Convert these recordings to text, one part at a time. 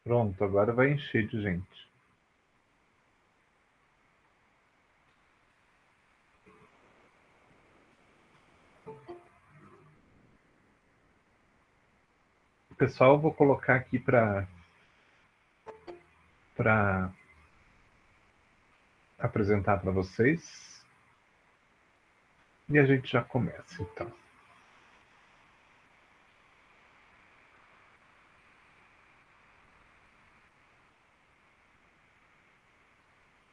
Pronto, agora vai encher de gente. Pessoal, eu vou colocar aqui para apresentar para vocês. E a gente já começa, então.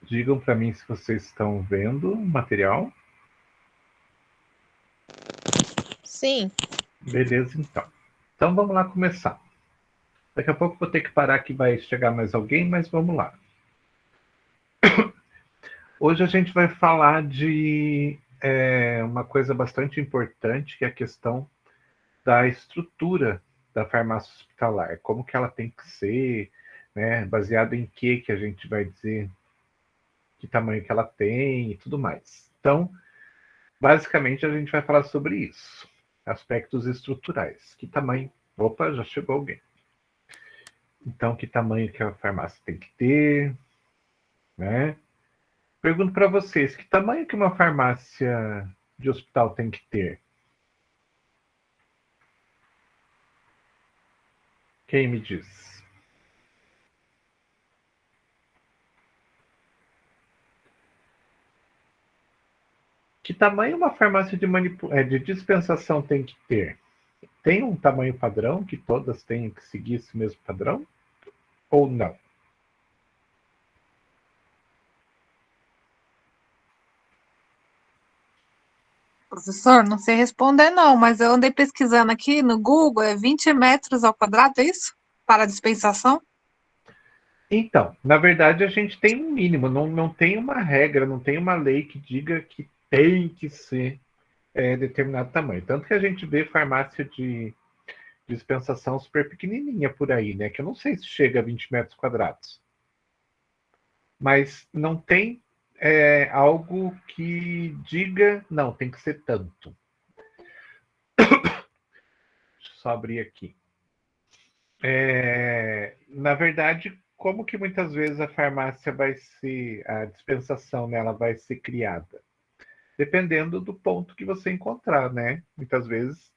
Digam para mim se vocês estão vendo o material. Sim. Beleza, então. Então vamos lá começar. Daqui a pouco vou ter que parar que vai chegar mais alguém, mas vamos lá. Hoje a gente vai falar de uma coisa bastante importante, que é a questão da estrutura da farmácia hospitalar. Como que ela tem que ser, né? Baseado em que a gente vai dizer que tamanho que ela tem e tudo mais. Então, basicamente, a gente vai falar sobre isso. Aspectos estruturais. Que tamanho... Opa, já chegou alguém. Então, que tamanho que a farmácia tem que ter, né? Pergunto para vocês, que tamanho que uma farmácia de hospital tem que ter? Quem me diz? Que tamanho uma farmácia de dispensação tem que ter? Tem um tamanho padrão que todas têm que seguir esse mesmo padrão? Ou não? Professor, não sei responder não, mas eu andei pesquisando aqui no Google, é 20 metros ao quadrado, é isso? Para dispensação? Então, na verdade, a gente tem um mínimo, não tem uma regra, não tem uma lei que diga que tem que ser determinado tamanho. Tanto que a gente vê farmácia de dispensação super pequenininha por aí, né? Que eu não sei se chega a 20 metros quadrados. Mas não tem algo que diga, não, tem que ser tanto. Deixa eu só abrir aqui. Na verdade, como que muitas vezes a farmácia vai ser, a dispensação nela vai ser criada? Dependendo do ponto que você encontrar, né? Muitas vezes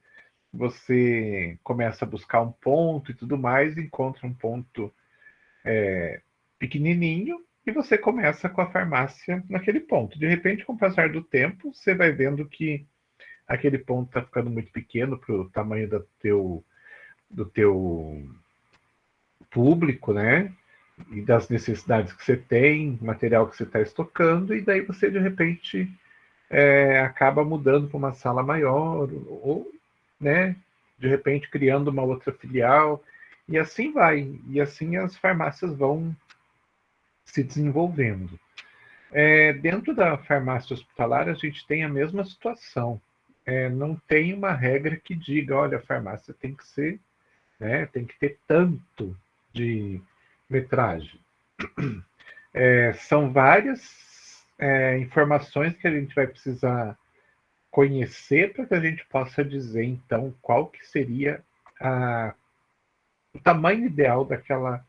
você começa a buscar um ponto e tudo mais, encontra um ponto pequenininho e você começa com a farmácia naquele ponto. De repente, com o passar do tempo, você vai vendo que aquele ponto está ficando muito pequeno para o tamanho do teu público, né? E das necessidades que você tem, material que você está estocando, e daí você, de repente, acaba mudando para uma sala maior, ou, né, de repente, criando uma outra filial, e assim vai. E assim as farmácias vão se desenvolvendo. Dentro da farmácia hospitalar, a gente tem a mesma situação. Não tem uma regra que diga, olha, a farmácia tem que ser, né, tem que ter tanto de metragem. São várias informações que a gente vai precisar conhecer para que a gente possa dizer, então, qual que seria o tamanho ideal daquela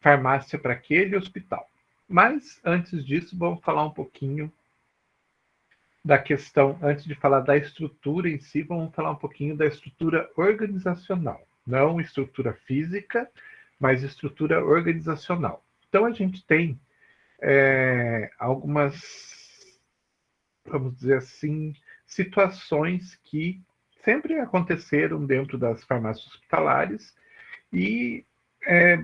farmácia para aquele hospital. Mas, antes disso, vamos falar um pouquinho da questão, antes de falar da estrutura em si, vamos falar um pouquinho da estrutura organizacional. Não estrutura física, mas estrutura organizacional. Então, a gente tem algumas, vamos dizer assim, situações que sempre aconteceram dentro das farmácias hospitalares e,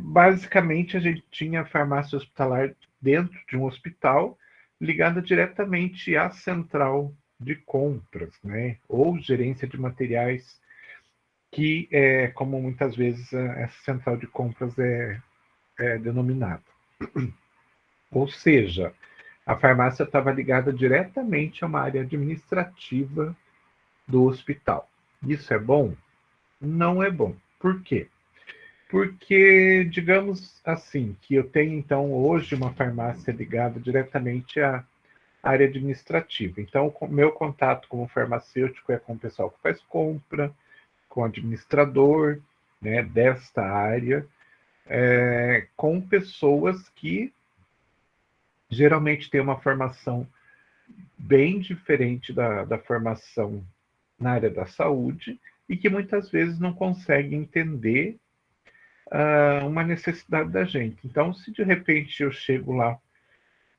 basicamente, a gente tinha a farmácia hospitalar dentro de um hospital ligada diretamente à central de compras, né? Ou gerência de materiais, que é como muitas vezes essa central de compras é denominada. Ou seja, a farmácia estava ligada diretamente a uma área administrativa do hospital. Isso é bom? Não é bom. Por quê? Porque, digamos assim, que eu tenho, então, hoje uma farmácia ligada diretamente à área administrativa. Então, o meu contato como farmacêutico é com o pessoal que faz compra, com o administrador, né, desta área, com pessoas que geralmente têm uma formação bem diferente da formação na área da saúde e que muitas vezes não conseguem entender uma necessidade da gente. Então, se de repente eu chego lá,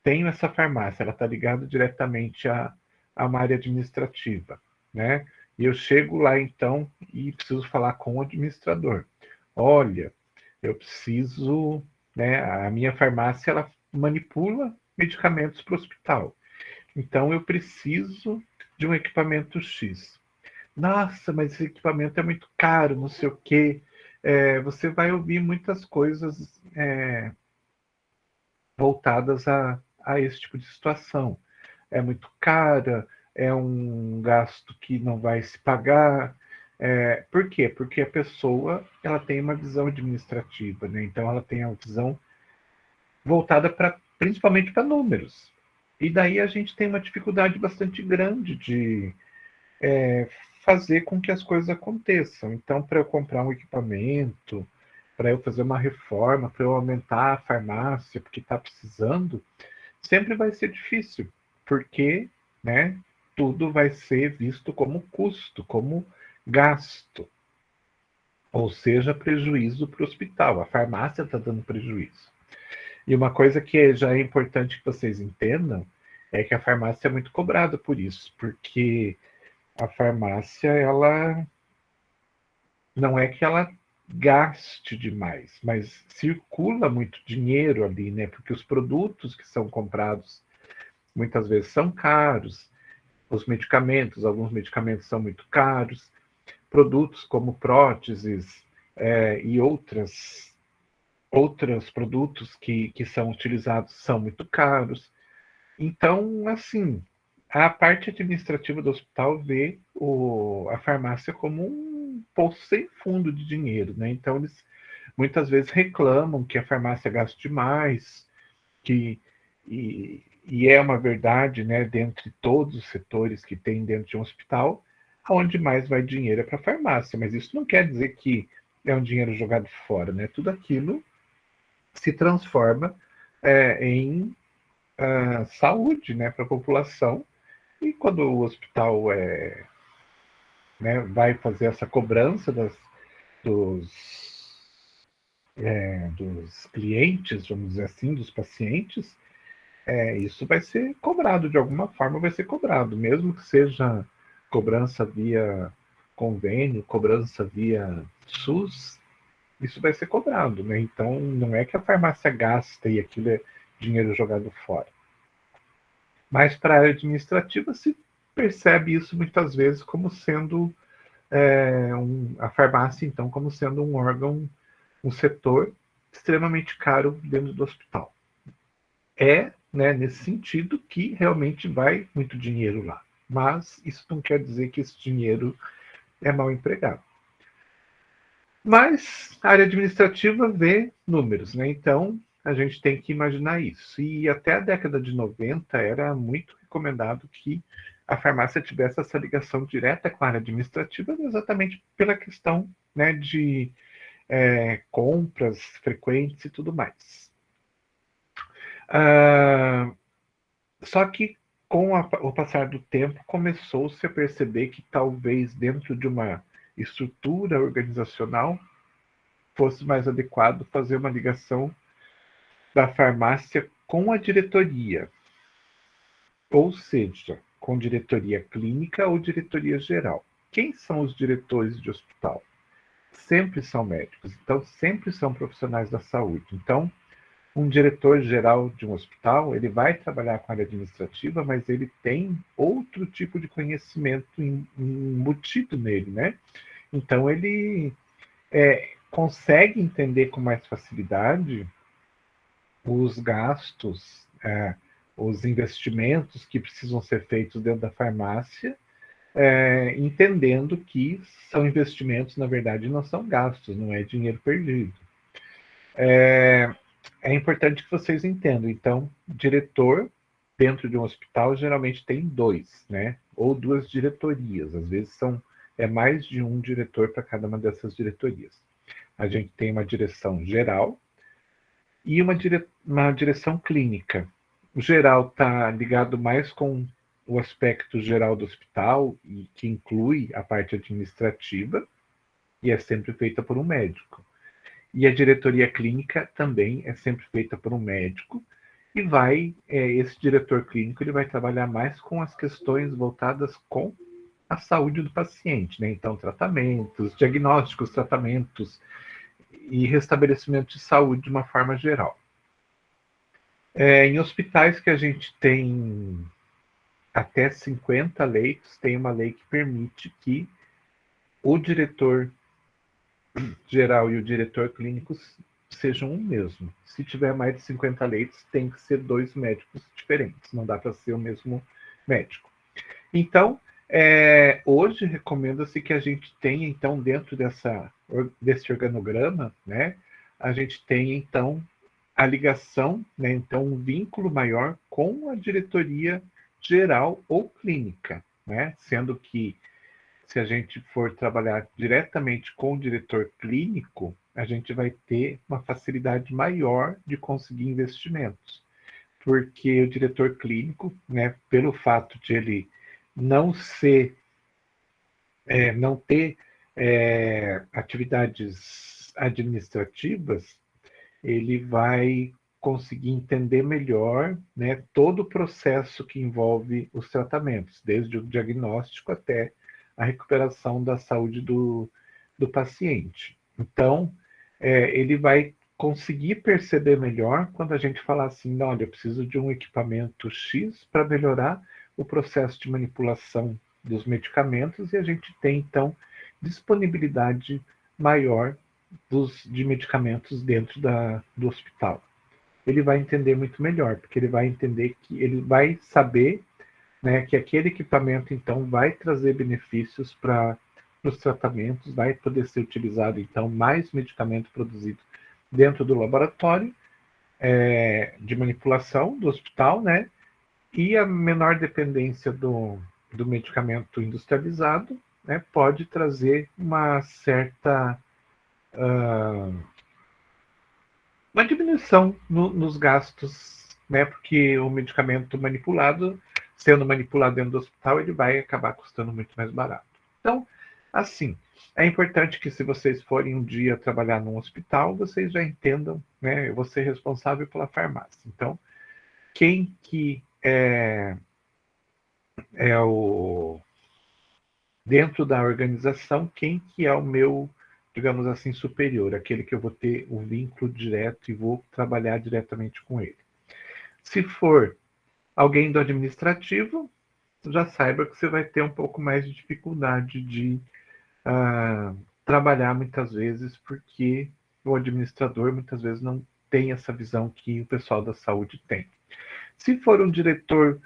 tenho essa farmácia, ela está ligada diretamente a uma área administrativa, né? E eu chego lá então e preciso falar com o administrador. Olha, eu preciso, né? A minha farmácia ela manipula medicamentos para o hospital. Então eu preciso de um equipamento X. Nossa, mas esse equipamento é muito caro, não sei o quê. Você vai ouvir muitas coisas voltadas a esse tipo de situação. É muito cara, é um gasto que não vai se pagar. Por quê? Porque a pessoa ela tem uma visão administrativa, né? Então ela tem a visão voltada principalmente para números. E daí a gente tem uma dificuldade bastante grande de fazer com que as coisas aconteçam. Então, para eu comprar um equipamento, para eu fazer uma reforma, para eu aumentar a farmácia, porque está precisando, sempre vai ser difícil, porque, né, tudo vai ser visto como custo, como gasto, ou seja, prejuízo para o hospital. A farmácia está dando prejuízo. E uma coisa que já é importante que vocês entendam é que a farmácia é muito cobrada por isso, porque a farmácia, ela não é que ela gaste demais, mas circula muito dinheiro ali, né? Porque os produtos que são comprados muitas vezes são caros, os medicamentos, alguns medicamentos são muito caros, produtos como próteses e outros produtos que são utilizados são muito caros. Então, assim, a parte administrativa do hospital vê a farmácia como um poço sem fundo de dinheiro, né? Então, eles muitas vezes reclamam que a farmácia gasta demais, que, e é uma verdade, né? Dentre todos os setores que tem dentro de um hospital, onde mais vai dinheiro é para a farmácia, mas isso não quer dizer que é um dinheiro jogado fora, né? Tudo aquilo se transforma em saúde, né, para a população. E quando o hospital né, vai fazer essa cobrança dos, dos clientes, vamos dizer assim, dos pacientes, isso vai ser cobrado, de alguma forma vai ser cobrado, mesmo que seja cobrança via convênio, cobrança via SUS, isso vai ser cobrado, né? Então, não é que a farmácia gasta e aquilo é dinheiro jogado fora. Mas para a área administrativa se percebe isso muitas vezes como sendo a farmácia, então, como sendo um órgão, um setor extremamente caro dentro do hospital. Né, nesse sentido que realmente vai muito dinheiro lá. Mas isso não quer dizer que esse dinheiro é mal empregado. Mas a área administrativa vê números, né? Então a gente tem que imaginar isso. E até a década de 90 era muito recomendado que a farmácia tivesse essa ligação direta com a área administrativa, exatamente pela questão, né, de compras frequentes e tudo mais. Só que com o passar do tempo começou-se a perceber que talvez dentro de uma estrutura organizacional fosse mais adequado fazer uma ligação da farmácia com a diretoria, ou seja, com diretoria clínica ou diretoria geral. Quem são os diretores de hospital? Sempre são médicos, então sempre são profissionais da saúde. Então, um diretor geral de um hospital, ele vai trabalhar com a área administrativa, mas ele tem outro tipo de conhecimento embutido nele, né? Então, ele consegue entender com mais facilidade os gastos, os investimentos que precisam ser feitos dentro da farmácia, entendendo que são investimentos, na verdade, não são gastos, não é dinheiro perdido. É importante que vocês entendam. Então, diretor dentro de um hospital geralmente tem dois, né? Ou duas diretorias. Às vezes mais de um diretor para cada uma dessas diretorias. A gente tem uma direção geral, e uma direção clínica. O geral está ligado mais com o aspecto geral do hospital, e que inclui a parte administrativa, e é sempre feita por um médico. E a diretoria clínica também é sempre feita por um médico, e esse diretor clínico ele vai trabalhar mais com as questões voltadas com a saúde do paciente, né? Então, tratamentos, diagnósticos, tratamentos e restabelecimento de saúde de uma forma geral. Em hospitais que a gente tem até 50 leitos, tem uma lei que permite que o diretor geral e o diretor clínico sejam um mesmo. Se tiver mais de 50 leitos, tem que ser 2 médicos diferentes, não dá para ser o mesmo médico. Então, hoje recomenda-se que a gente tenha, então, dentro desse organograma, né, a gente tenha, então, a ligação, né, então, um vínculo maior com a diretoria geral ou clínica, né, sendo que se a gente for trabalhar diretamente com o diretor clínico, a gente vai ter uma facilidade maior de conseguir investimentos, porque o diretor clínico, né, pelo fato de ele não não ter atividades administrativas, ele vai conseguir entender melhor, né, todo o processo que envolve os tratamentos, desde o diagnóstico até a recuperação da saúde do paciente. Então, ele vai conseguir perceber melhor quando a gente falar assim, olha, eu preciso de um equipamento X para melhorar o processo de manipulação dos medicamentos, e a gente tem, então, disponibilidade maior de medicamentos dentro do hospital. Ele vai entender muito melhor, porque ele vai entender que ele vai saber, né, que aquele equipamento, então, vai trazer benefícios para os tratamentos, vai poder ser utilizado, então, mais medicamento produzido dentro do laboratório de manipulação do hospital, né, e a menor dependência do medicamento industrializado, né, pode trazer uma certa uma diminuição nos gastos, né? Porque o medicamento manipulado, sendo manipulado dentro do hospital, ele vai acabar custando muito mais barato. Então, assim, é importante que se vocês forem um dia trabalhar num hospital, vocês já entendam, né? Eu vou ser responsável pela farmácia. Então, quem que é o dentro da organização, quem que é o meu, digamos assim, superior, aquele que eu vou ter o vínculo direto e vou trabalhar diretamente com ele. Se for alguém do administrativo, já saiba que você vai ter um pouco mais de dificuldade de trabalhar muitas vezes, porque o administrador muitas vezes não tem essa visão que o pessoal da saúde tem. Se for um diretor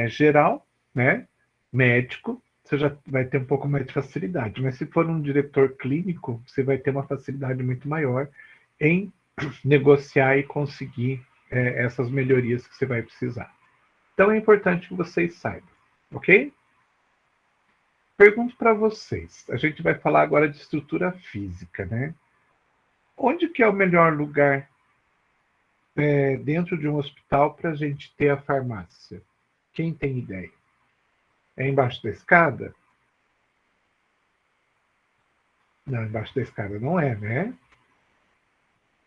geral, né, médico, você já vai ter um pouco mais de facilidade. Mas se for um diretor clínico, você vai ter uma facilidade muito maior em negociar e conseguir essas melhorias que você vai precisar. Então é importante que vocês saibam, ok? Pergunto para vocês. A gente vai falar agora de estrutura física, né? Onde que é o melhor lugar dentro de um hospital para a gente ter a farmácia? Quem tem ideia? É embaixo da escada? Não, embaixo da escada não é, né?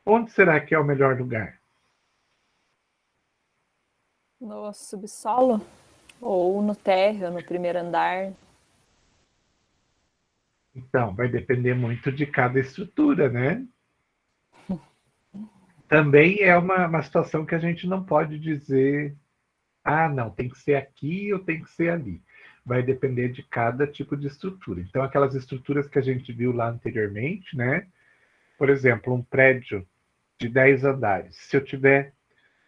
Onde será que é o melhor lugar? No subsolo? Ou no térreo, no primeiro andar? Então, vai depender muito de cada estrutura, né? Também é uma situação que a gente não pode dizer, não, tem que ser aqui ou tem que ser ali. Vai depender de cada tipo de estrutura. Então, aquelas estruturas que a gente viu lá anteriormente, né? Por exemplo, um prédio de 10 andares. Se eu tiver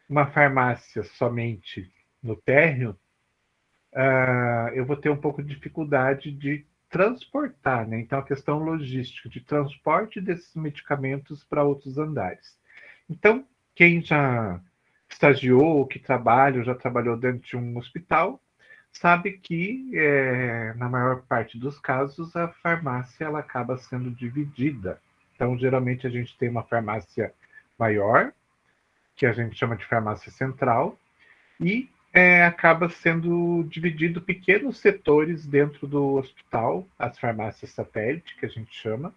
uma farmácia somente no térreo, eu vou ter um pouco de dificuldade de transportar, né? Então, a questão logística, de transporte desses medicamentos para outros andares. Então, quem já estagiou, que trabalha, ou já trabalhou dentro de um hospital, sabe que, na maior parte dos casos, a farmácia ela acaba sendo dividida. Então, geralmente, a gente tem uma farmácia maior, que a gente chama de farmácia central, e acaba sendo dividido pequenos setores dentro do hospital, as farmácias satélite, que a gente chama,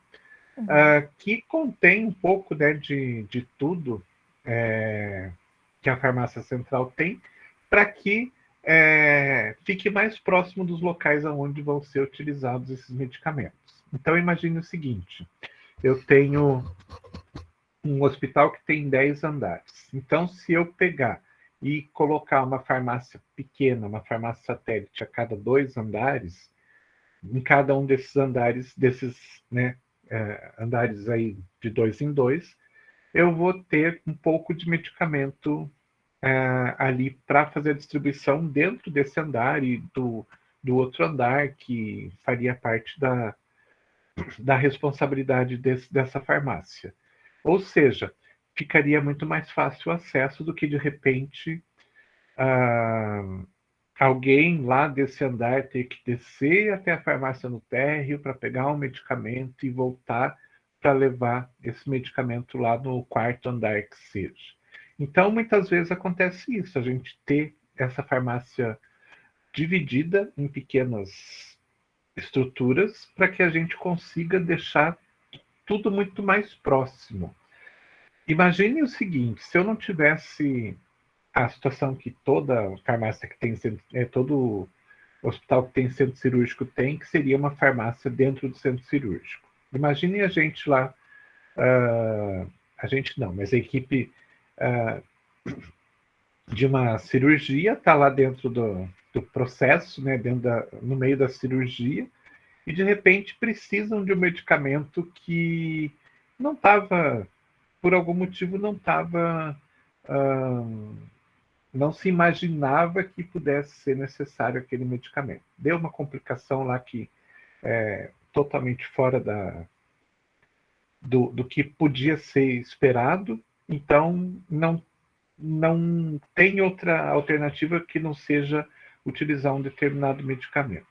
que contém um pouco, né, de tudo que a farmácia central tem, para que fique mais próximo dos locais onde vão ser utilizados esses medicamentos. Então, imagine o seguinte: eu tenho um hospital que tem 10 andares. Então, se eu pegar e colocar uma farmácia pequena, uma farmácia satélite a cada 2 andares, em cada um desses andares, né, andares aí de 2 em 2, eu vou ter um pouco de medicamento ali para fazer a distribuição dentro desse andar e do outro andar, que faria parte da responsabilidade dessa farmácia. Ou seja, ficaria muito mais fácil o acesso do que, de repente, alguém lá desse andar ter que descer até a farmácia no térreo para pegar um medicamento e voltar para levar esse medicamento lá no quarto andar que seja. Então, muitas vezes acontece isso, a gente ter essa farmácia dividida em pequenas estruturas para que a gente consiga deixar tudo muito mais próximo. Imagine o seguinte: se eu não tivesse a situação que toda farmácia que tem, todo hospital que tem centro cirúrgico tem, que seria uma farmácia dentro do centro cirúrgico. Imagine a gente lá, a gente não, mas a equipe de uma cirurgia está lá dentro do processo, né, no meio da cirurgia, e de repente precisam de um medicamento que não estava, por algum motivo, não se imaginava que pudesse ser necessário aquele medicamento. Deu uma complicação lá que totalmente fora do que podia ser esperado, então não tem outra alternativa que não seja utilizar um determinado medicamento.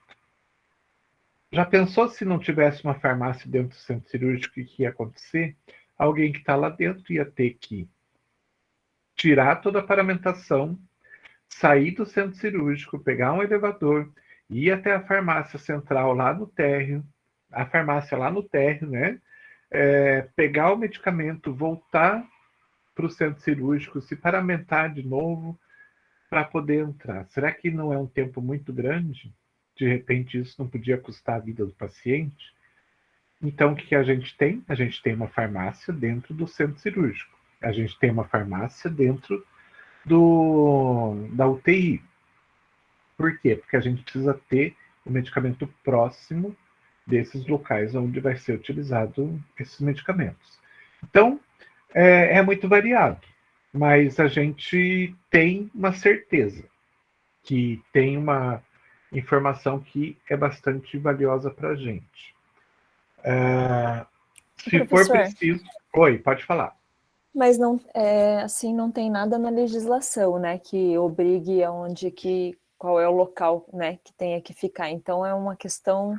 Já pensou se não tivesse uma farmácia dentro do centro cirúrgico, o que ia acontecer? Alguém que está lá dentro ia ter que tirar toda a paramentação, sair do centro cirúrgico, pegar um elevador, ir até a farmácia central lá no térreo, a farmácia lá no térreo, né? Pegar o medicamento, voltar para o centro cirúrgico, se paramentar de novo para poder entrar. Será que não é um tempo muito grande? De repente isso não podia custar a vida do paciente? Então o que a gente tem? A gente tem uma farmácia dentro do centro cirúrgico. A gente tem uma farmácia dentro da UTI. Por quê? Porque a gente precisa ter o medicamento próximo desses locais onde vai ser utilizado esses medicamentos. Então, é muito variado, mas a gente tem uma certeza que tem uma informação que é bastante valiosa para a gente. Se for Professor, preciso... Oi, pode falar. mas não, assim, não tem nada na legislação, né, que obrigue qual é o local, né, que tenha que ficar. Então é uma questão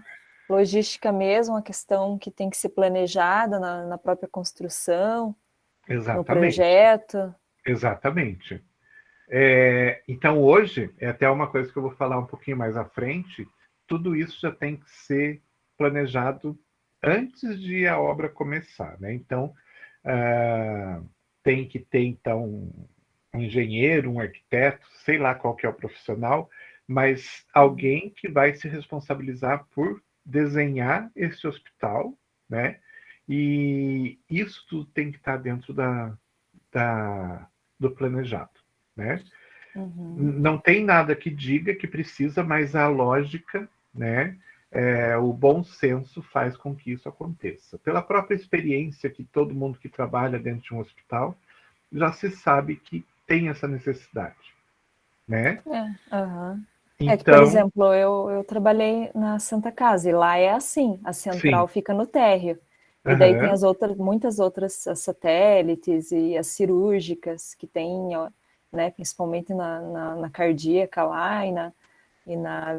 logística mesmo, uma questão que tem que ser planejada na própria construção, no Exatamente. projeto. Exatamente. Então, hoje, é até uma coisa que eu vou falar um pouquinho mais à frente, tudo isso já tem que ser planejado antes de a obra começar, né? Então, tem que ter, então, um engenheiro, um arquiteto, sei lá qual que é o profissional, mas alguém que vai se responsabilizar por desenhar esse hospital, né? E isso tudo tem que estar dentro do planejado, né? Não tem nada que diga que precisa, mas a lógica, né, o bom senso faz com que isso aconteça. Pela própria experiência que todo mundo que trabalha dentro de um hospital já se sabe que tem essa necessidade, né? É que, por Então, exemplo, eu trabalhei na Santa Casa e lá é assim, a central sim. fica no térreo. E daí tem muitas outras as satélites e as cirúrgicas que tem, né, principalmente na cardíaca lá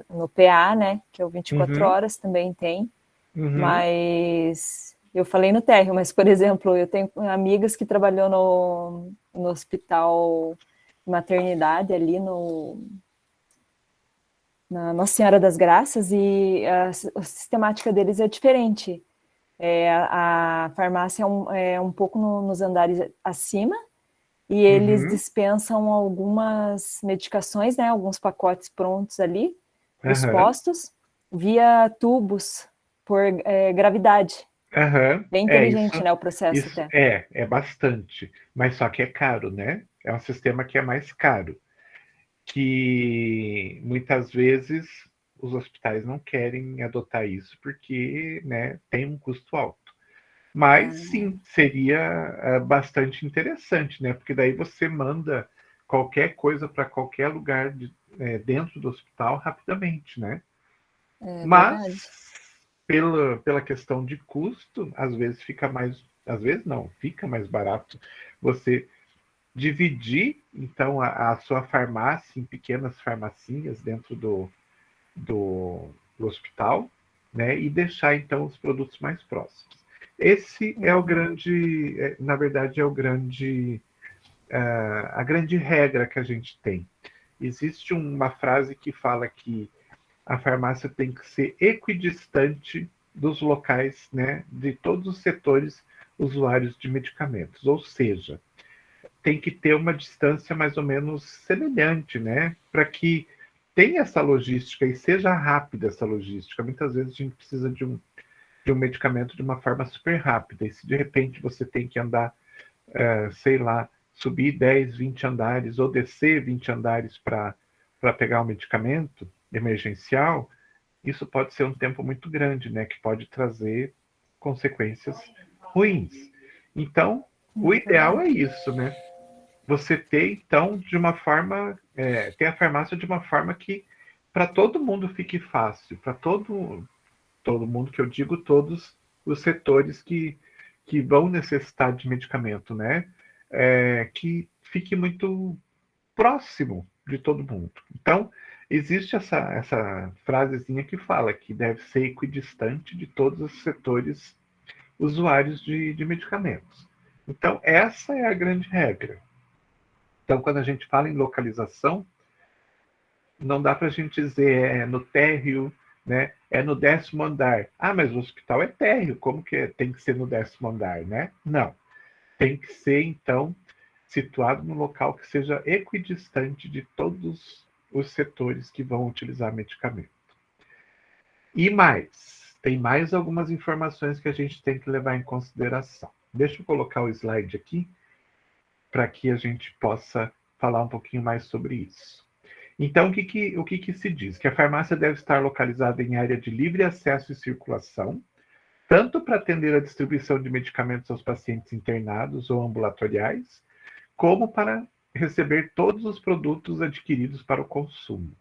no PA, né, que é o 24 Uhum. horas também tem. Uhum. Mas Eu falei no térreo, mas, por exemplo, eu tenho amigas que trabalhou no hospital maternidade ali na Nossa Senhora das Graças, e a sistemática deles é diferente. A farmácia é um pouco nos andares acima, e eles dispensam algumas medicações, né, alguns pacotes prontos ali, para os postos, via tubos por gravidade. Bem inteligente, né, o processo isso até. é bastante, mas só que é caro, né? É um sistema que é mais caro, que muitas vezes os hospitais não querem adotar isso porque, né, tem um custo alto. Mas sim, seria bastante interessante, né? Porque daí você manda qualquer coisa para qualquer lugar dentro do hospital rapidamente, né? Mas Verdade. pela questão de custo, às vezes fica mais, às vezes não, fica mais barato você dividir então a sua farmácia em pequenas farmacinhas dentro do hospital, né? E deixar então os produtos mais próximos. Esse é o grande, na verdade, é o grande, a grande regra que a gente tem. Existe uma frase que fala que a farmácia tem que ser equidistante dos locais, né, de todos os setores usuários de medicamentos, ou seja, tem que ter uma distância mais ou menos semelhante, né, para que tenha essa logística e seja rápida essa logística. Muitas vezes a gente precisa de um medicamento de uma forma super rápida, e se de repente você tem que andar, sei lá, subir 10, 20 andares ou descer 20 andares para pegar um medicamento emergencial, isso pode ser um tempo muito grande, né, que pode trazer consequências ruins. Então, o ideal é isso, né? Você ter, então, de uma forma, ter a farmácia de uma forma que para todo mundo fique fácil, para todo mundo, que eu digo todos os setores que vão necessitar de medicamento, né? Que fique muito próximo de todo mundo. Então, existe essa frasezinha que fala que deve ser equidistante de todos os setores usuários de medicamentos. Então, essa é a grande regra. Então, quando a gente fala em localização, não dá para a gente dizer no térreo, né? É no 10º andar. Ah, mas o hospital é térreo, como que tem que ser no 10º andar, né? Não. Tem que ser, então, situado num local que seja equidistante de todos os setores que vão utilizar medicamento. E mais, tem mais algumas informações que a gente tem que levar em consideração. Deixa eu colocar o slide aqui, para que a gente possa falar um pouquinho mais sobre isso. Então, o que se diz? Que a farmácia deve estar localizada em área de livre acesso e circulação, tanto para atender a distribuição de medicamentos aos pacientes internados ou ambulatoriais, como para receber todos os produtos adquiridos para o consumo.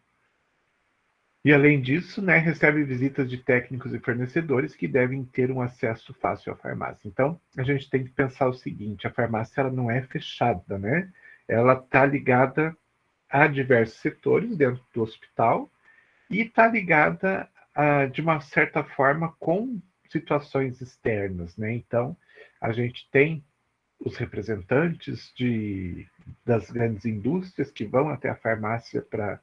E, além disso, né, recebe visitas de técnicos e fornecedores que devem ter um acesso fácil à farmácia. Então, a gente tem que pensar o seguinte, a farmácia ela não é fechada, né? Ela está ligada a diversos setores dentro do hospital e está ligada, de uma certa forma, com situações externas, né? Então, a gente tem os representantes das grandes indústrias que vão até a farmácia para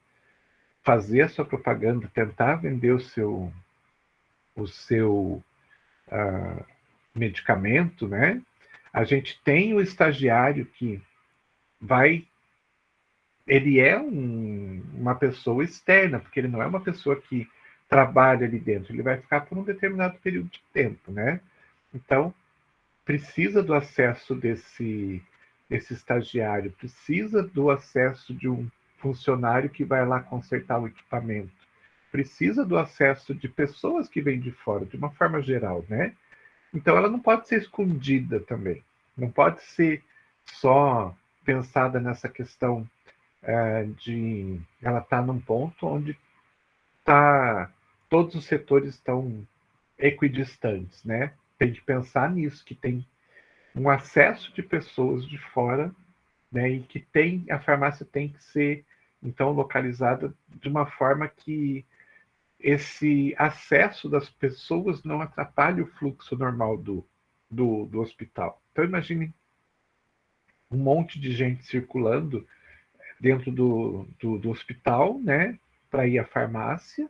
fazer a sua propaganda, tentar vender o seu medicamento, né? A gente tem o estagiário que ele é uma pessoa externa, porque ele não é uma pessoa que trabalha ali dentro, ele vai ficar por um determinado período de tempo, né? Então, precisa do acesso desse estagiário, precisa do acesso de um funcionário que vai lá consertar o equipamento, precisa do acesso de pessoas que vêm de fora, de uma forma geral, né? Então, ela não pode ser escondida também, não pode ser só pensada nessa questão de ela estar num ponto onde todos os setores estão equidistantes, né? Tem que pensar nisso, que tem um acesso de pessoas de fora, né? E que a farmácia tem que ser então localizada de uma forma que esse acesso das pessoas não atrapalhe o fluxo normal do hospital. Então, imagine um monte de gente circulando dentro do hospital, né, para ir à farmácia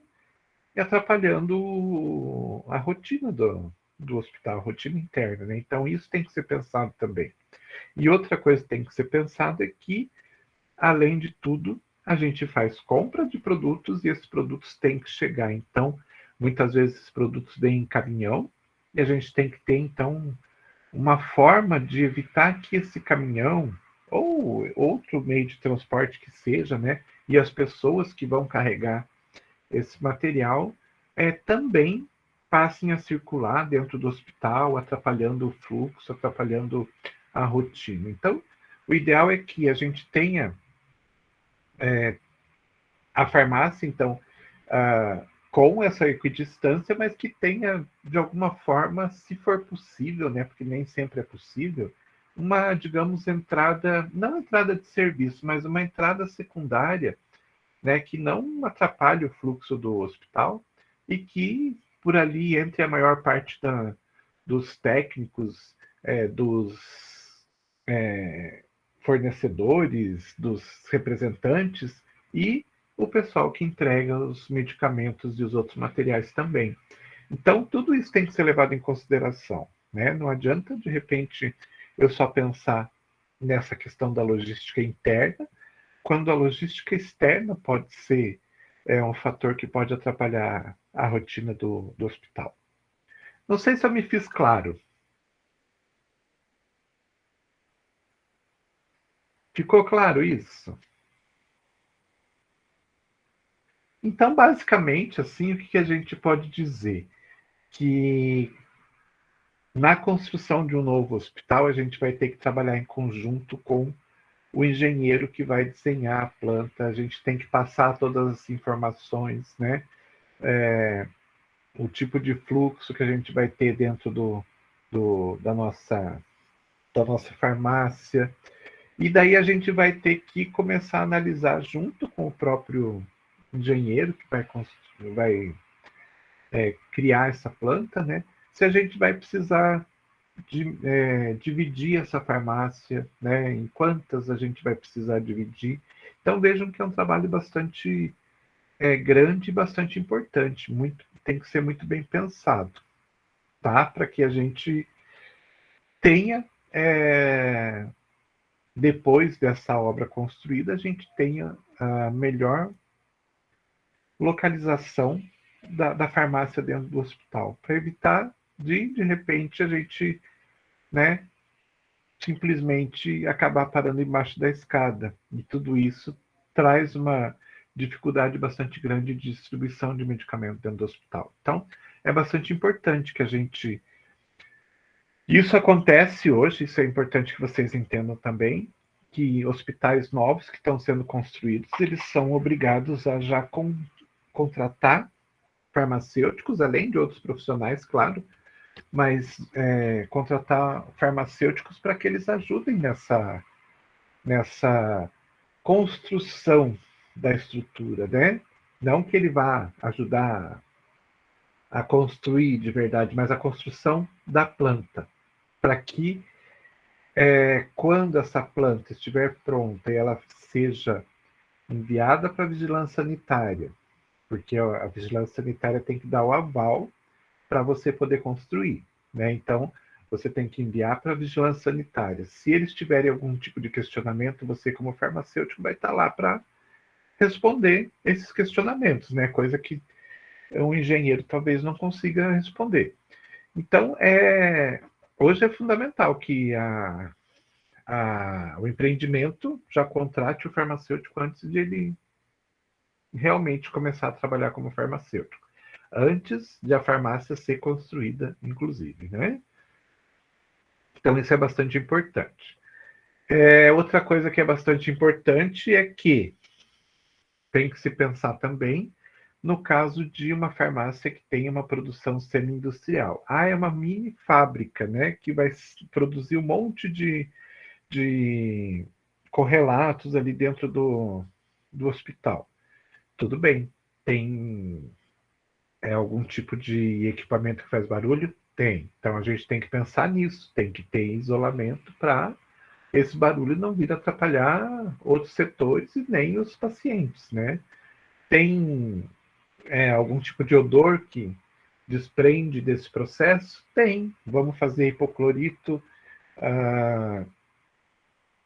e atrapalhando a rotina do hospital, a rotina interna, né? Então, isso tem que ser pensado também. E outra coisa que tem que ser pensado é que, além de tudo, a gente faz compra de produtos e esses produtos têm que chegar. Então, muitas vezes esses produtos vêm em caminhão e a gente tem que ter, então, uma forma de evitar que esse caminhão ou outro meio de transporte que seja, né, e as pessoas que vão carregar esse material também passem a circular dentro do hospital, atrapalhando o fluxo, atrapalhando a rotina. Então, o ideal é que a gente tenha a farmácia, então, com essa equidistância, mas que tenha, de alguma forma, se for possível, né, porque nem sempre é possível, uma, digamos, entrada, não entrada de serviço, mas uma entrada secundária, né, que não atrapalhe o fluxo do hospital e que por ali entre a maior parte dos técnicos, dos fornecedores, dos representantes e o pessoal que entrega os medicamentos e os outros materiais também. Então, tudo isso tem que ser levado em consideração, né? Não adianta, de repente, eu só pensar nessa questão da logística interna, quando a logística externa pode ser um fator que pode atrapalhar a rotina do hospital. Não sei se eu me fiz claro. Ficou claro isso? Então, basicamente, assim, o que a gente pode dizer? Que na construção de um novo hospital, a gente vai ter que trabalhar em conjunto com o engenheiro que vai desenhar a planta, a gente tem que passar todas as informações, né? O tipo de fluxo que a gente vai ter dentro da nossa farmácia. E daí a gente vai ter que começar a analisar junto com o próprio engenheiro que vai criar essa planta, né? Se a gente vai precisar dividir essa farmácia, né? Em quantas a gente vai precisar dividir. Então vejam que é um trabalho bastante grande e bastante importante. Tem que ser muito bem pensado, tá? Para que a gente tenha, depois dessa obra construída, a gente tenha a melhor localização da farmácia dentro do hospital, para evitar de repente, a gente, né, simplesmente acabar parando embaixo da escada. E tudo isso traz uma dificuldade bastante grande de distribuição de medicamento dentro do hospital. Então, é bastante importante que a gente. Isso acontece hoje, isso é importante que vocês entendam também, que hospitais novos que estão sendo construídos, eles são obrigados a já contratar farmacêuticos, além de outros profissionais, claro, mas contratar farmacêuticos para que eles ajudem nessa construção da estrutura, né? Não que ele vá ajudar a construir de verdade, mas a construção da planta, para que quando essa planta estiver pronta e ela seja enviada para a vigilância sanitária, porque a vigilância sanitária tem que dar o aval para você poder construir, né? Então, você tem que enviar para a vigilância sanitária. Se eles tiverem algum tipo de questionamento, você, como farmacêutico, vai estar lá para responder esses questionamentos, né? Coisa que um engenheiro talvez não consiga responder. Então, hoje é fundamental que o empreendimento já contrate o farmacêutico antes de ele realmente começar a trabalhar como farmacêutico. Antes de a farmácia ser construída, inclusive, né? Então, isso é bastante importante. Outra coisa que é bastante importante é que tem que se pensar também no caso de uma farmácia que tenha uma produção semi-industrial. É uma mini fábrica, né, que vai produzir um monte de correlatos ali dentro do hospital. Tudo bem, tem algum tipo de equipamento que faz barulho? Tem. Então a gente tem que pensar nisso, tem que ter isolamento para esse barulho não vir atrapalhar outros setores e nem os pacientes, né? Tem algum tipo de odor que desprende desse processo? Tem. Vamos fazer hipoclorito,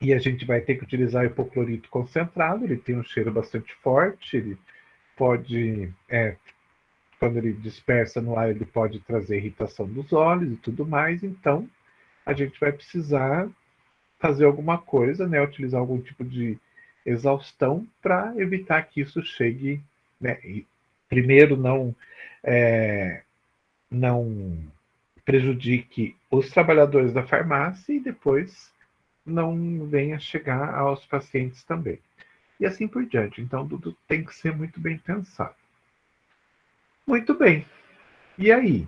e a gente vai ter que utilizar hipoclorito concentrado, ele tem um cheiro bastante forte, ele pode, quando ele dispersa no ar, ele pode trazer irritação dos olhos e tudo mais, então a gente vai precisar fazer alguma coisa, né, utilizar algum tipo de exaustão para evitar que isso chegue, né, e primeiro não prejudique os trabalhadores da farmácia e depois não venha chegar aos pacientes também. E assim por diante. Então, tudo tem que ser muito bem pensado. Muito bem. E aí?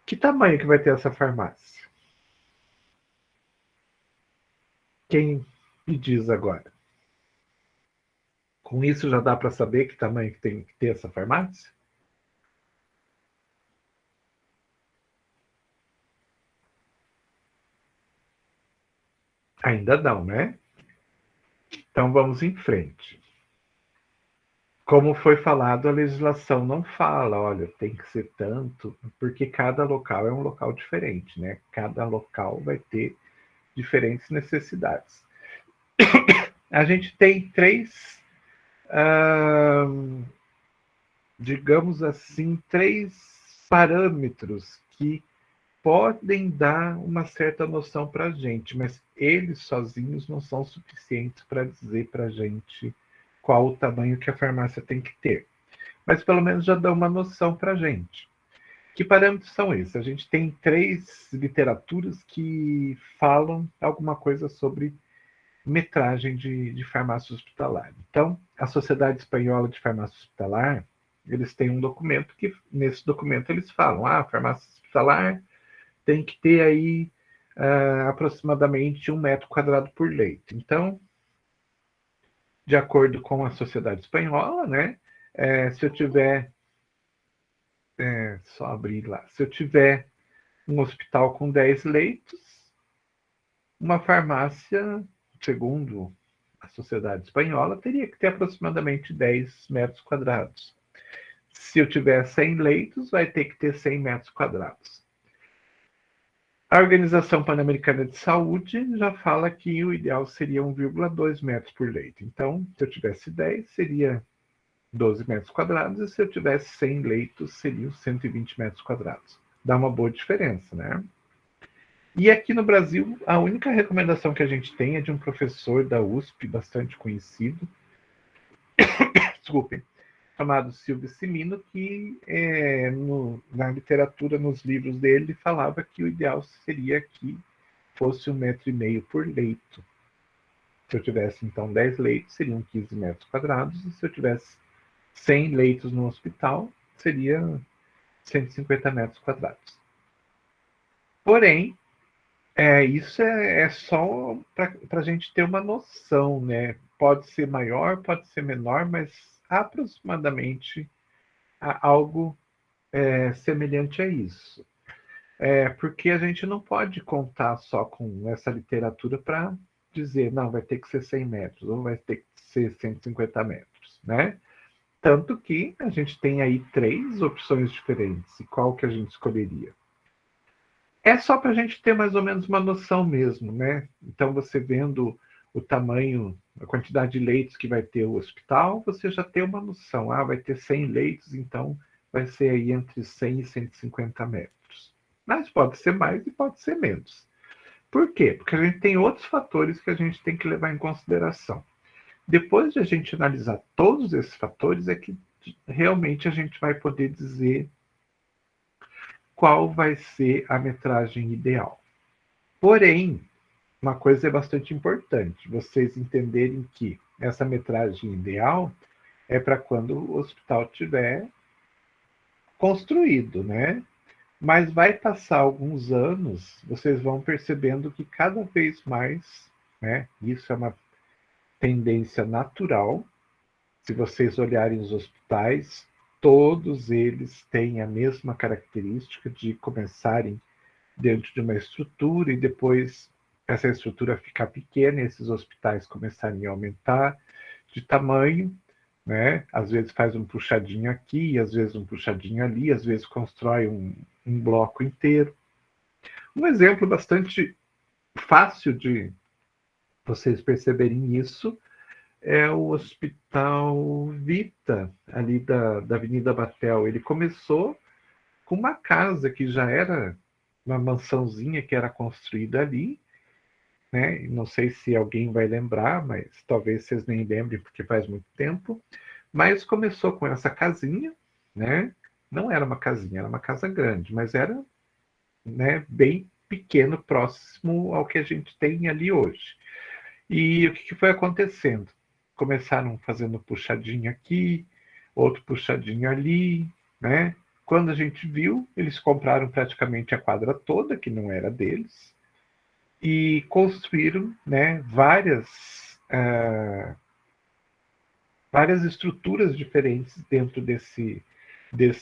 Que tamanho que vai ter essa farmácia? Quem me diz agora? Com isso já dá para saber que tamanho que tem que ter essa farmácia? Ainda não, né? Então vamos em frente. Como foi falado, a legislação não fala, olha, tem que ser tanto, porque cada local é um local diferente, né? Cada local vai ter diferentes necessidades. A gente tem três, digamos assim, três parâmetros que podem dar uma certa noção para a gente, mas eles sozinhos não são suficientes para dizer para a gente qual o tamanho que a farmácia tem que ter. Mas pelo menos já dá uma noção para a gente. Que parâmetros são esses? A gente tem três literaturas que falam alguma coisa sobre metragem de farmácia hospitalar. Então, a Sociedade Espanhola de Farmácia Hospitalar, eles têm um documento que, nesse documento, eles falam, a farmácia hospitalar tem que ter aí aproximadamente 1 metro quadrado por leito. Então, de acordo com a Sociedade Espanhola, né, se eu tiver, só abrir lá, se eu tiver um hospital com 10 leitos, uma farmácia, segundo a Sociedade Espanhola, teria que ter aproximadamente 10 metros quadrados. Se eu tiver 100 leitos, vai ter que ter 100 metros quadrados. A Organização Pan-Americana de Saúde já fala que o ideal seria 1,2 metros por leito. Então, se eu tivesse 10, seria 12 metros quadrados, e se eu tivesse 100 leitos, seriam 120 metros quadrados. Dá uma boa diferença, né? E aqui no Brasil, a única recomendação que a gente tem é de um professor da USP, bastante conhecido, desculpem, chamado Silvio Cimino, que na literatura, nos livros dele, falava que o ideal seria que fosse 1,5 metro por leito. Se eu tivesse, então, 10 leitos, seriam 15 metros quadrados, e se eu tivesse 100 leitos no hospital, seria 150 metros quadrados. Porém, isso é só para a gente ter uma noção, né? Pode ser maior, pode ser menor, mas aproximadamente algo semelhante a isso. Porque a gente não pode contar só com essa literatura para dizer, não, vai ter que ser 100 metros, ou vai ter que ser 150 metros, né? Tanto que a gente tem aí 3 opções diferentes, e qual que a gente escolheria? É só para a gente ter mais ou menos uma noção mesmo, né? Então, você vendo o tamanho, a quantidade de leitos que vai ter o hospital, você já tem uma noção. Vai ter 100 leitos, então vai ser aí entre 100 e 150 metros. Mas pode ser mais e pode ser menos. Por quê? Porque a gente tem outros fatores que a gente tem que levar em consideração. Depois de a gente analisar todos esses fatores, é que realmente a gente vai poder dizer qual vai ser a metragem ideal. Porém, uma coisa é bastante importante, vocês entenderem que essa metragem ideal é para quando o hospital tiver construído, né? Mas vai passar alguns anos, vocês vão percebendo que cada vez mais, né? Isso é uma tendência natural. Se vocês olharem os hospitais, todos eles têm a mesma característica de começarem dentro de uma estrutura e depois essa estrutura ficar pequena e esses hospitais começarem a aumentar de tamanho, né? Às vezes faz um puxadinho aqui, às vezes um puxadinho ali, às vezes constrói um bloco inteiro. Um exemplo bastante fácil de vocês perceberem isso é o Hospital Vita, ali da Avenida Batel. Ele começou com uma casa que já era uma mansãozinha que era construída ali, né? Não sei se alguém vai lembrar, mas talvez vocês nem lembrem porque faz muito tempo. Mas começou com essa casinha, né? Não era uma casinha, era uma casa grande, mas era, né, bem pequeno, próximo ao que a gente tem ali hoje. E o que foi acontecendo? Começaram fazendo puxadinho aqui, outro puxadinho ali, né? Quando a gente viu, eles compraram praticamente a quadra toda, que não era deles, e construíram, né, várias estruturas diferentes dentro desse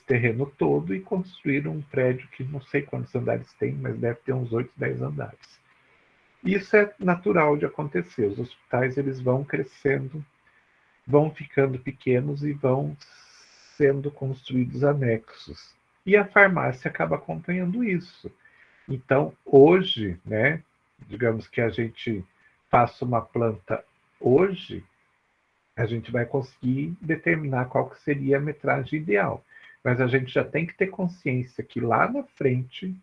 terreno todo e construíram um prédio que não sei quantos andares tem, mas deve ter uns 8, 10 andares. Isso é natural de acontecer. Os hospitais eles vão crescendo, vão ficando pequenos e vão sendo construídos anexos. E a farmácia acaba acompanhando isso. Então, hoje, né, digamos que a gente faça uma planta hoje, a gente vai conseguir determinar qual que seria a metragem ideal. Mas a gente já tem que ter consciência que lá na frente,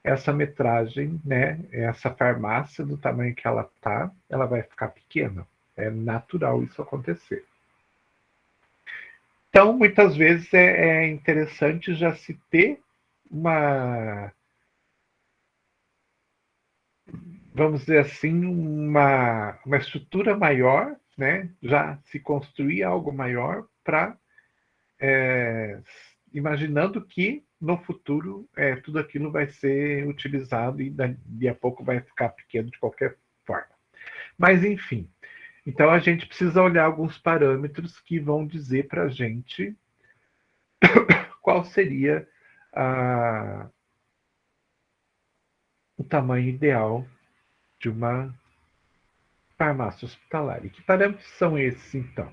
essa metragem, né, essa farmácia do tamanho que ela está, ela vai ficar pequena. É natural isso acontecer. Então, muitas vezes é interessante já se ter uma, vamos dizer assim, uma estrutura maior, né? Já se construir algo maior para imaginando que no futuro tudo aquilo vai ser utilizado e daqui a pouco vai ficar pequeno de qualquer forma. Mas, enfim, então a gente precisa olhar alguns parâmetros que vão dizer para a gente qual seria o tamanho ideal de uma farmácia hospitalar. E que parâmetros são esses, então?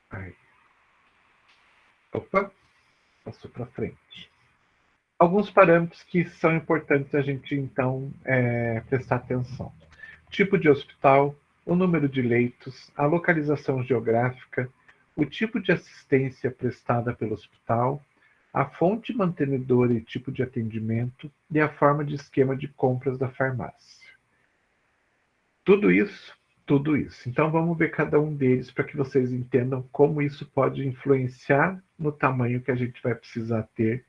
Aí. Opa, passou para frente. Alguns parâmetros que são importantes a gente, então, prestar atenção. Tipo de hospital, o número de leitos, a localização geográfica, o tipo de assistência prestada pelo hospital, a fonte mantenedora e tipo de atendimento e a forma de esquema de compras da farmácia. Tudo isso. Então vamos ver cada um deles para que vocês entendam como isso pode influenciar no tamanho que a gente vai precisar ter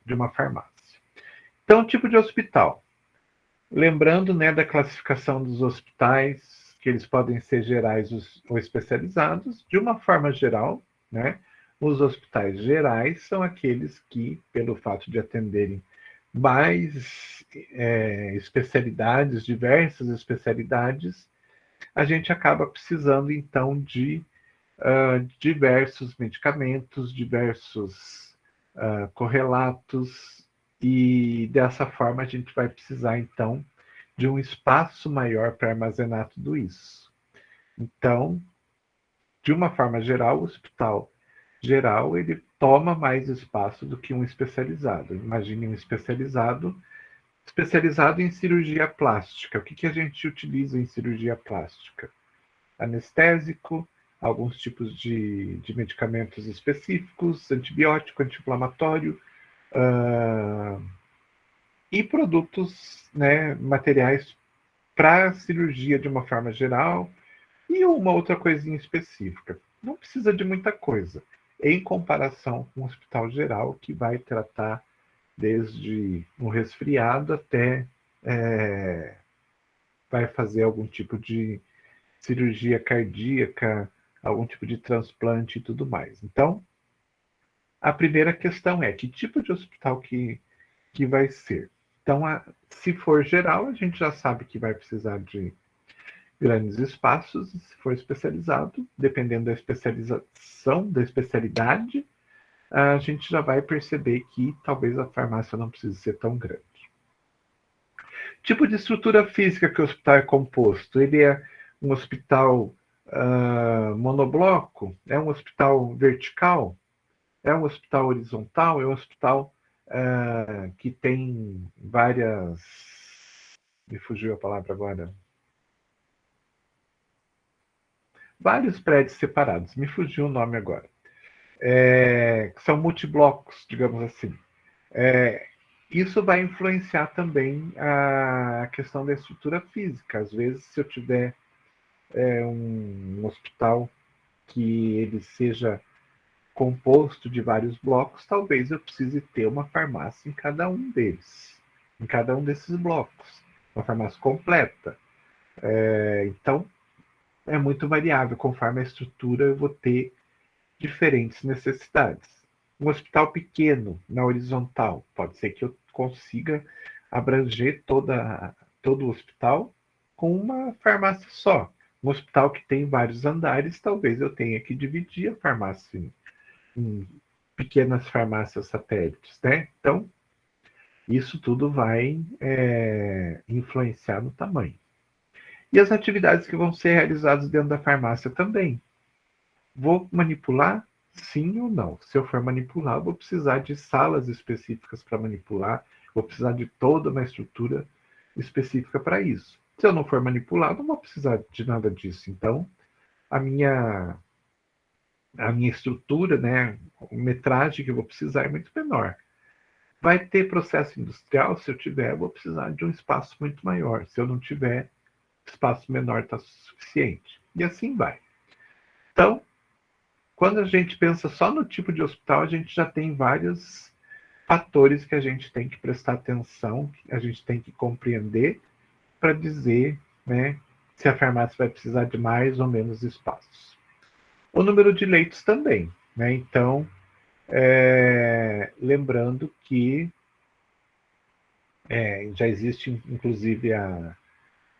de uma farmácia. Então, tipo de hospital. Lembrando, né, da classificação dos hospitais, que eles podem ser gerais ou especializados. De uma forma geral, né, os hospitais gerais são aqueles que, pelo fato de atenderem mais especialidades, diversas especialidades, a gente acaba precisando, então, de diversos medicamentos, diversos correlatos, e dessa forma a gente vai precisar, então, de um espaço maior para armazenar tudo isso. Então, de uma forma geral, o hospital geral ele toma mais espaço do que um especializado. Imagine um especializado em cirurgia plástica. O que a gente utiliza em cirurgia plástica? Anestésico, alguns tipos de medicamentos específicos, antibiótico, anti-inflamatório, e produtos, né, materiais para cirurgia de uma forma geral e uma outra coisinha específica. Não precisa de muita coisa, em comparação com o hospital geral, que vai tratar desde um resfriado até vai fazer algum tipo de cirurgia cardíaca, algum tipo de transplante e tudo mais. Então, a primeira questão é que tipo de hospital que vai ser. Então, se for geral, a gente já sabe que vai precisar de grandes espaços, e se for especializado, dependendo da especialização, da especialidade, a gente já vai perceber que talvez a farmácia não precise ser tão grande. Tipo de estrutura física que o hospital é composto. Ele é um hospital monobloco? É um hospital vertical? É um hospital horizontal? É um hospital que tem várias... Me fugiu a palavra agora. Vários prédios separados. Me fugiu o nome agora. Que são multiblocos, digamos assim. Isso vai influenciar também a questão da estrutura física. Às vezes, se eu tiver um hospital que ele seja composto de vários blocos, talvez eu precise ter uma farmácia em cada um deles, em cada um desses blocos, uma farmácia completa. Então, é muito variável, conforme a estrutura eu vou ter diferentes necessidades. Um hospital pequeno, na horizontal, pode ser que eu consiga abranger todo o hospital com uma farmácia só. Um hospital que tem vários andares, talvez eu tenha que dividir a farmácia em pequenas farmácias satélites, né? Então, isso tudo vai influenciar no tamanho. E as atividades que vão ser realizadas dentro da farmácia também. Vou manipular? Sim ou não? Se eu for manipular, vou precisar de salas específicas para manipular, vou precisar de toda uma estrutura específica para isso. Se eu não for manipular, não vou precisar de nada disso. Então, a minha estrutura, né, a metragem que eu vou precisar é muito menor. Vai ter processo industrial? Se eu tiver, eu vou precisar de um espaço muito maior. Se eu não tiver, espaço menor está suficiente. E assim vai. Então, quando a gente pensa só no tipo de hospital, a gente já tem vários fatores que a gente tem que prestar atenção, que a gente tem que compreender para dizer, né, se a farmácia vai precisar de mais ou menos espaços. O número de leitos também, né? Então, lembrando que já existe, inclusive,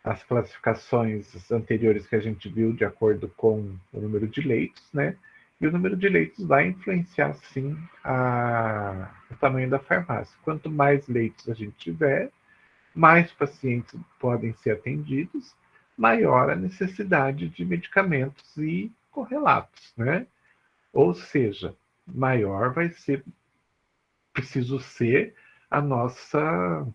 as classificações anteriores que a gente viu de acordo com o número de leitos, né? E o número de leitos vai influenciar, sim, o tamanho da farmácia. Quanto mais leitos a gente tiver, mais pacientes podem ser atendidos, maior a necessidade de medicamentos e correlatos, né? Ou seja, maior vai ser preciso ser a nossa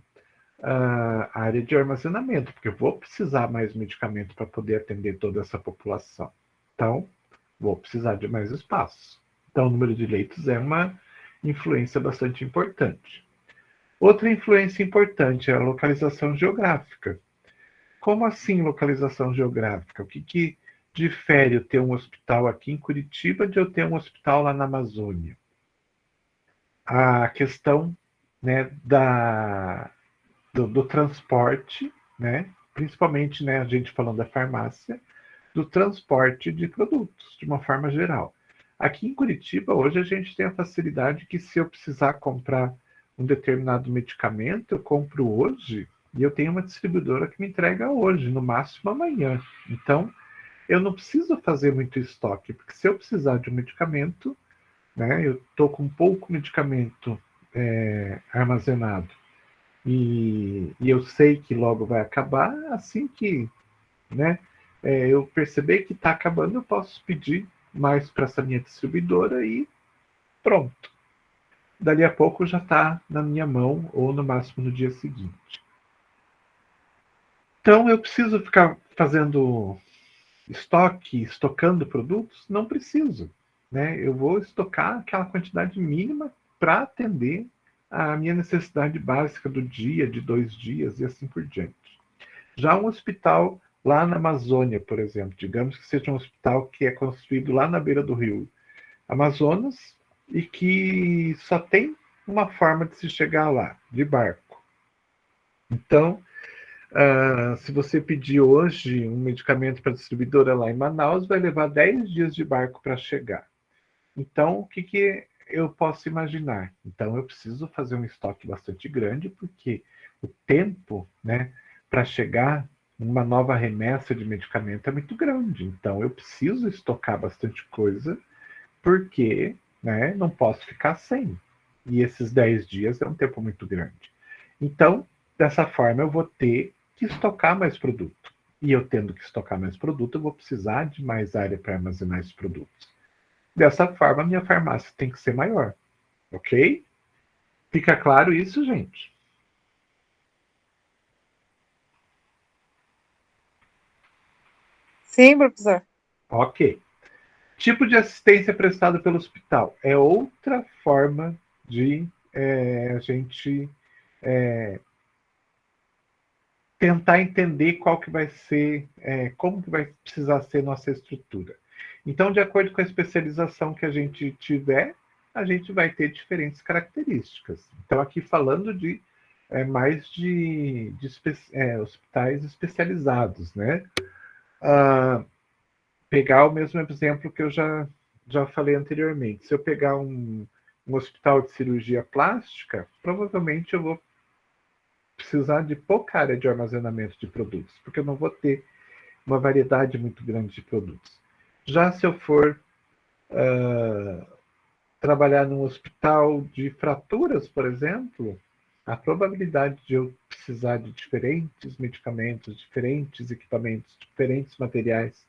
área de armazenamento, porque eu vou precisar mais medicamento para poder atender toda essa população. Então, vou precisar de mais espaço. Então, o número de leitos é uma influência bastante importante. Outra influência importante é a localização geográfica. Como assim localização geográfica? O que difere eu ter um hospital aqui em Curitiba de eu ter um hospital lá na Amazônia? A questão, né, do transporte, né, principalmente, né, a gente falando da farmácia, do transporte de produtos, de uma forma geral. Aqui em Curitiba, hoje, a gente tem a facilidade que se eu precisar comprar um determinado medicamento, eu compro hoje e eu tenho uma distribuidora que me entrega hoje, no máximo amanhã. Então, eu não preciso fazer muito estoque, porque se eu precisar de um medicamento, né, eu estou com pouco medicamento armazenado e eu sei que logo vai acabar, assim que, né, eu perceber que está acabando, eu posso pedir mais para essa minha distribuidora e pronto. Dali a pouco já está na minha mão ou no máximo no dia seguinte. Então eu preciso ficar fazendo estoque, estocando produtos? Não preciso, né? Eu vou estocar aquela quantidade mínima para atender a minha necessidade básica do dia, de 2 dias e assim por diante. Já um hospital lá na Amazônia, por exemplo, digamos que seja um hospital que é construído lá na beira do rio Amazonas e que só tem uma forma de se chegar lá, de barco. Então, se você pedir hoje um medicamento para a distribuidora lá em Manaus, vai levar 10 dias de barco para chegar. Então, o que eu posso imaginar? Então, eu preciso fazer um estoque bastante grande, porque o tempo, né, para chegar uma nova remessa de medicamento é muito grande. Então, eu preciso estocar bastante coisa, porque, né, não posso ficar sem. E esses 10 dias é um tempo muito grande. Então, dessa forma, eu vou ter que estocar mais produto. E eu tendo que estocar mais produto, eu vou precisar de mais área para armazenar esses produtos. Dessa forma, a minha farmácia tem que ser maior. Ok? Fica claro isso, gente? Sim, professor. Ok. Tipo de assistência prestada pelo hospital é outra forma de a gente tentar entender qual que vai ser, como que vai precisar ser nossa estrutura. Então, de acordo com a especialização que a gente tiver, a gente vai ter diferentes características. Então, aqui falando de mais de hospitais especializados, né? Pegar o mesmo exemplo que eu já falei anteriormente. Se eu pegar um hospital de cirurgia plástica, provavelmente eu vou precisar de pouca área de armazenamento de produtos, porque eu não vou ter uma variedade muito grande de produtos. Já se eu for trabalhar num hospital de fraturas, por exemplo, a probabilidade de eu precisar de diferentes medicamentos, diferentes equipamentos, diferentes materiais,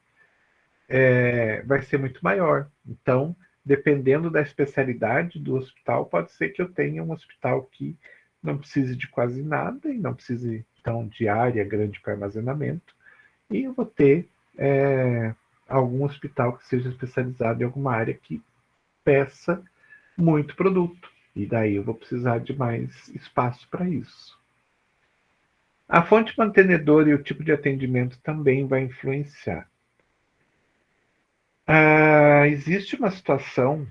vai ser muito maior. Então, dependendo da especialidade do hospital, pode ser que eu tenha um hospital que não precise de quase nada e não precise, então, de área grande para armazenamento, e eu vou ter algum hospital que seja especializado em alguma área que peça muito produto. E daí eu vou precisar de mais espaço para isso. A fonte mantenedora e o tipo de atendimento também vai influenciar. Existe uma situação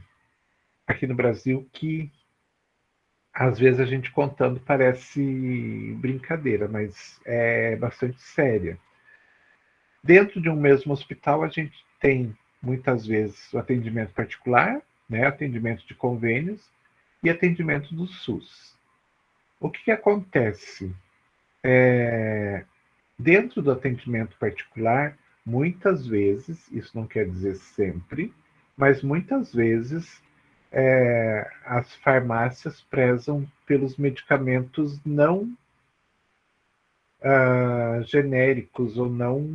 aqui no Brasil que às vezes a gente contando parece brincadeira, mas é bastante séria. Dentro de um mesmo hospital, a gente tem muitas vezes o atendimento particular, né, atendimento de convênios e atendimento do SUS. O que acontece? Dentro do atendimento particular, muitas vezes, isso não quer dizer sempre, mas muitas vezes as farmácias prezam pelos medicamentos não genéricos ou não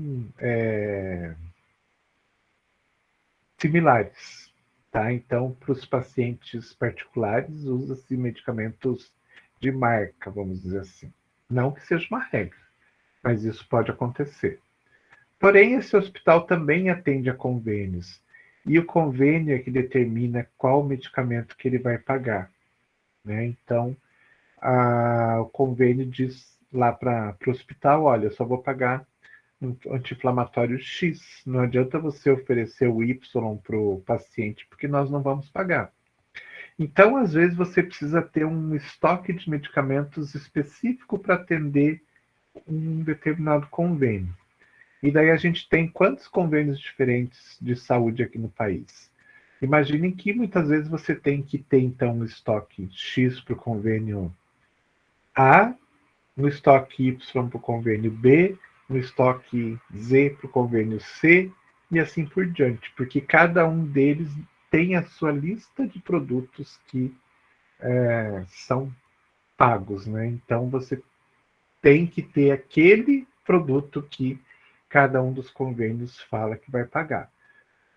similares. Tá? Então, para os pacientes particulares, usa-se medicamentos de marca, vamos dizer assim. Não que seja uma regra, mas isso pode acontecer. Porém, esse hospital também atende a convênios, e o convênio é que determina qual medicamento que ele vai pagar. Né? Então, o convênio diz lá para o hospital, olha, eu só vou pagar um anti-inflamatório X. Não adianta você oferecer o Y para o paciente, porque nós não vamos pagar. Então, às vezes, você precisa ter um estoque de medicamentos específico para atender um determinado convênio. E daí a gente tem quantos convênios diferentes de saúde aqui no país? Imaginem que muitas vezes você tem que ter, então, um estoque X para o convênio A, um estoque Y para o convênio B, um estoque Z para o convênio C, e assim por diante, porque cada um deles tem a sua lista de produtos que são pagos, né? Então você tem que ter aquele produto que cada um dos convênios fala que vai pagar.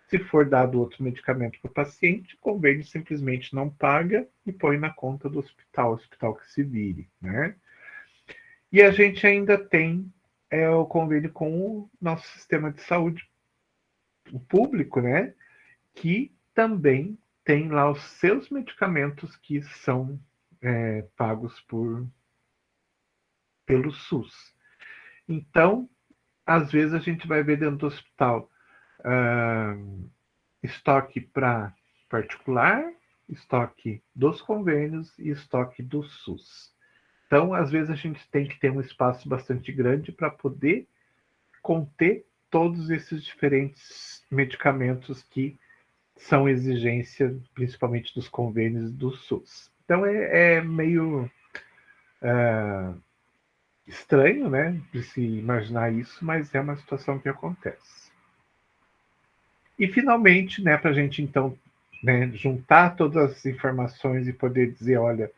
Se for dado outro medicamento para o paciente, o convênio simplesmente não paga e põe na conta do hospital, o hospital que se vire, né? E a gente ainda tem o convênio com o nosso sistema de saúde público, né? Que também tem lá os seus medicamentos que são pagos pelo SUS. Então, às vezes a gente vai ver dentro do hospital estoque para particular, estoque dos convênios e estoque do SUS. Então, às vezes a gente tem que ter um espaço bastante grande para poder conter todos esses diferentes medicamentos que são exigência, principalmente dos convênios do SUS. Então, é meio estranho, né, de se imaginar isso, mas é uma situação que acontece. E finalmente, né, para a gente então, né, juntar todas as informações e poder dizer, olha,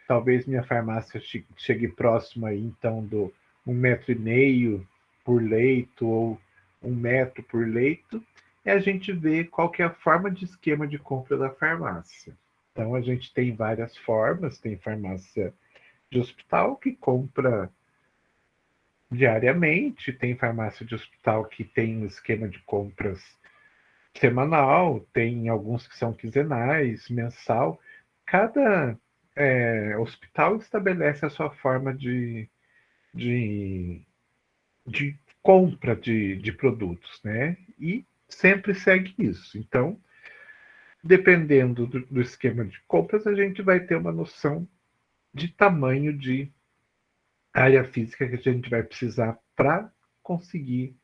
talvez minha farmácia chegue próximo aí então do 1,5 m por leito ou 1 m por leito, é a gente ver qual que é a forma de esquema de compra da farmácia. Então a gente tem várias formas, tem farmácia de hospital que compra diariamente, tem farmácia de hospital que tem um esquema de compras semanal, tem alguns que são quinzenais, mensal. Cada hospital estabelece a sua forma de, de compra de produtos, né? E sempre segue isso. Então, dependendo do esquema de compras, a gente vai ter uma noção de tamanho de área física que a gente vai precisar para conseguir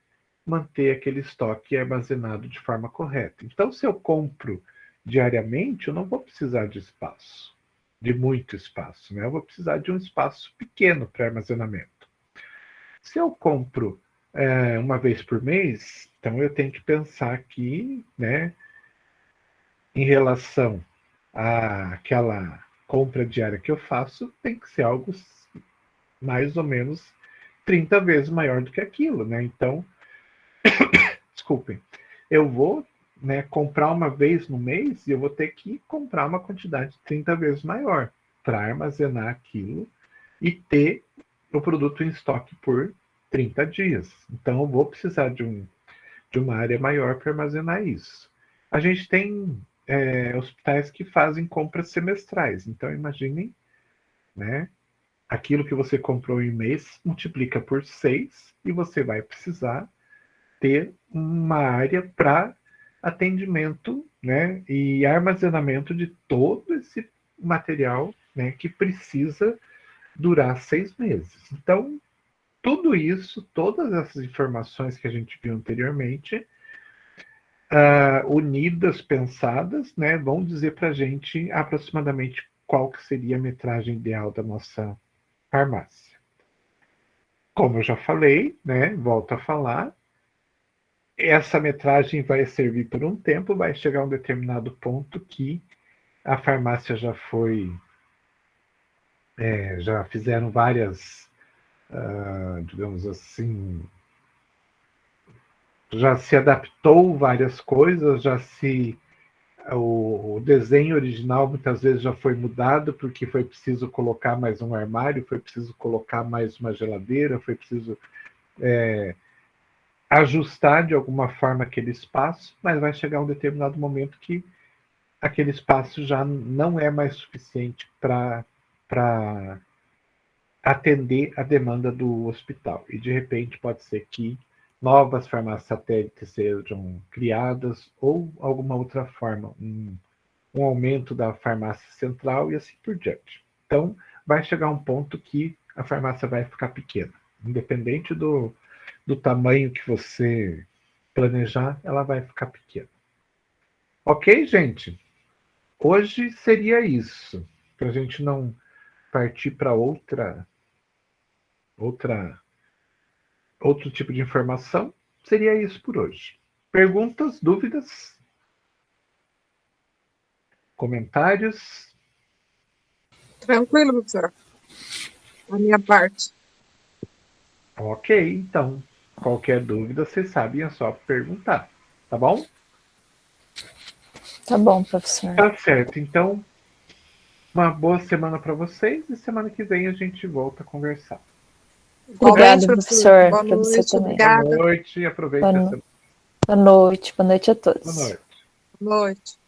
manter aquele estoque armazenado de forma correta. Então, se eu compro diariamente, eu não vou precisar de espaço, de muito espaço, né? Eu vou precisar de um espaço pequeno para armazenamento. Se eu compro uma vez por mês, então eu tenho que pensar aqui, né, em relação àquela compra diária que eu faço, tem que ser algo mais ou menos 30 vezes maior do que aquilo, né? Então, desculpem, eu vou, né, comprar uma vez no mês e eu vou ter que comprar uma quantidade 30 vezes maior para armazenar aquilo e ter o produto em estoque por 30 dias. Então eu vou precisar de uma área maior para armazenar isso. A gente tem hospitais que fazem compras semestrais. Então imaginem, né, aquilo que você comprou em mês, multiplica por 6 e você vai precisar ter uma área para atendimento, né, e armazenamento de todo esse material, né, que precisa durar 6 meses. Então, tudo isso, todas essas informações que a gente viu anteriormente, unidas, pensadas, né, vão dizer para a gente aproximadamente qual que seria a metragem ideal da nossa farmácia. Como eu já falei, né, volto a falar, essa metragem vai servir por um tempo, vai chegar a um determinado ponto que a farmácia já foi, já fizeram várias, digamos assim, já se adaptou várias coisas, o desenho original muitas vezes já foi mudado porque foi preciso colocar mais um armário, foi preciso colocar mais uma geladeira, foi preciso ajustar de alguma forma aquele espaço, mas vai chegar um determinado momento que aquele espaço já não é mais suficiente para atender a demanda do hospital. E de repente pode ser que novas farmácias satélites sejam criadas ou alguma outra forma, um aumento da farmácia central e assim por diante. Então, vai chegar um ponto que a farmácia vai ficar pequena. Independente do tamanho que você planejar, ela vai ficar pequena. Ok, gente? Hoje seria isso. Para a gente não partir para outro tipo de informação, seria isso por hoje. Perguntas, dúvidas? Comentários? Tranquilo, professora. A minha parte. Ok, então. Qualquer dúvida, vocês sabem, é só perguntar. Tá bom? Tá bom, professor. Tá certo. Então, uma boa semana para vocês e semana que vem a gente volta a conversar. Obrigada, professor. Boa Para você noite, também. obrigada. Boa noite e aproveite a semana. Boa noite a todos. Boa noite. Boa noite.